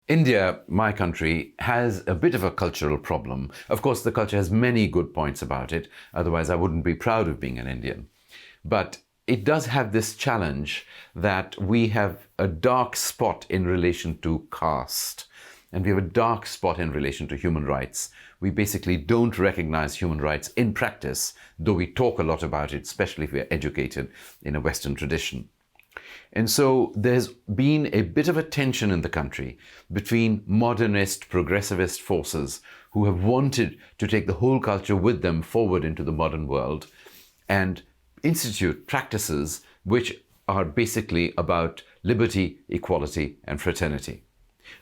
India, my country, has a bit of a cultural problem. Of course, the culture has many good points about it, otherwise I wouldn't be proud of being an Indian. But it does have this challenge that we have a dark spot in relation to caste, and we have a dark spot in relation to human rights. We basically don't recognize human rights in practice, though we talk a lot about it, especially if we're educated in a Western tradition. And so there's been a bit of a tension in the country between modernist, progressivist forces who have wanted to take the whole culture with them forward into the modern world and institute practices which are basically about liberty, equality, and fraternity.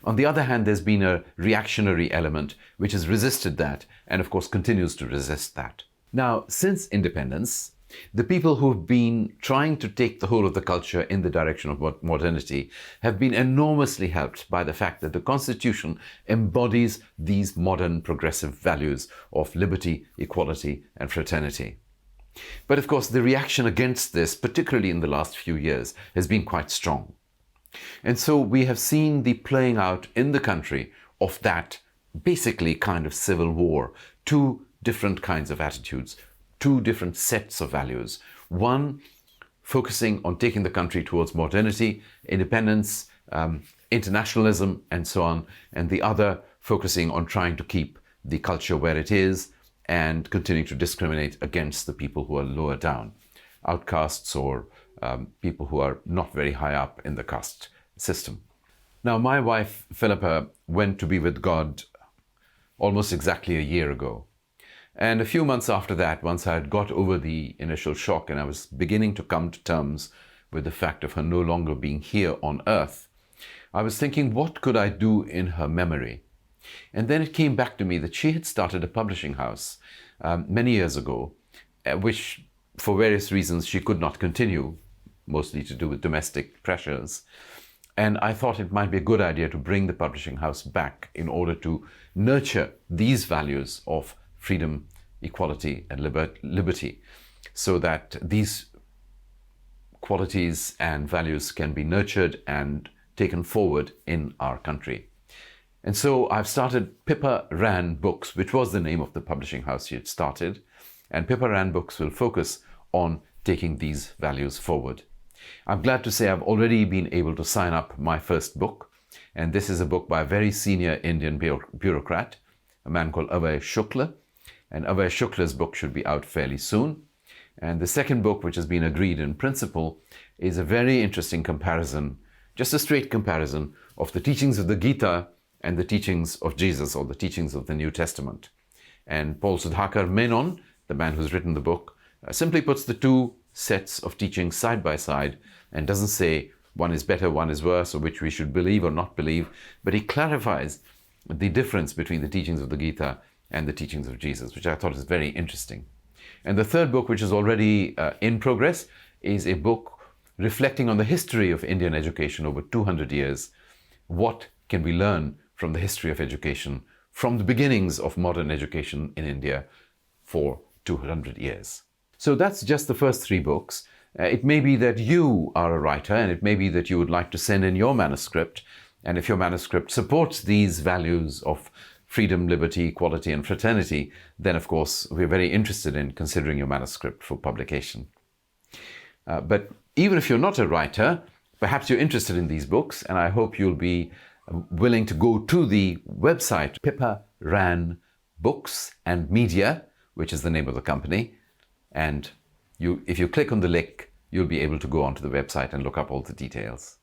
On the other hand, there's been a reactionary element which has resisted that and, of course, continues to resist that. Now, since independence, the people who've been trying to take the whole of the culture in the direction of modernity have been enormously helped by the fact that the Constitution embodies these modern progressive values of liberty, equality, and fraternity. But of course, the reaction against this, particularly in the last few years, has been quite strong. And so we have seen the playing out in the country of that basically kind of civil war, two different kinds of attitudes, two different sets of values. One focusing on taking the country towards modernity, independence, internationalism, and so on, and the other focusing on trying to keep the culture where it is and continuing to discriminate against the people who are lower down, outcasts or people who are not very high up in the caste system. Now, my wife, Philippa, went to be with God almost exactly a year ago. And a few months after that, once I had got over the initial shock and I was beginning to come to terms with the fact of her no longer being here on earth, I was thinking, what could I do in her memory? And then it came back to me that she had started a publishing house many years ago, which for various reasons she could not continue, mostly to do with domestic pressures. And I thought it might be a good idea to bring the publishing house back in order to nurture these values of freedom, equality, and liberty, so that these qualities and values can be nurtured and taken forward in our country. And so I've started Pippa Rann Books, which was the name of the publishing house she had started. And Pippa Rann Books will focus on taking these values forward. I'm glad to say I've already been able to sign up my first book. And this is a book by a very senior Indian bureaucrat, a man called Abhay Shukla. And Abhay Shukla's book should be out fairly soon. And the second book, which has been agreed in principle, is a very interesting comparison, just a straight comparison of the teachings of the Gita and the teachings of Jesus, or the teachings of the New Testament. And Paul Sudhakar Menon, the man who's written the book, simply puts the two sets of teachings side by side and doesn't say one is better, one is worse, or which we should believe or not believe, but he clarifies the difference between the teachings of the Gita and the teachings of Jesus, which I thought is very interesting. And the third book, which is already in progress, is a book reflecting on the history of Indian education over 200 years. What can we learn from the history of education, from the beginnings of modern education in India for 200 years? So that's just the first three books. It may be that you are a writer, and it may be that you would like to send in your manuscript. And if your manuscript supports these values of freedom, liberty, equality, and fraternity, then of course we're very interested in considering your manuscript for publication. But even if you're not a writer, perhaps you're interested in these books, and I hope you'll be willing to go to the website Pippa Rann Books and Media, which is the name of the company, and if you click on the link, you'll be able to go onto the website and look up all the details.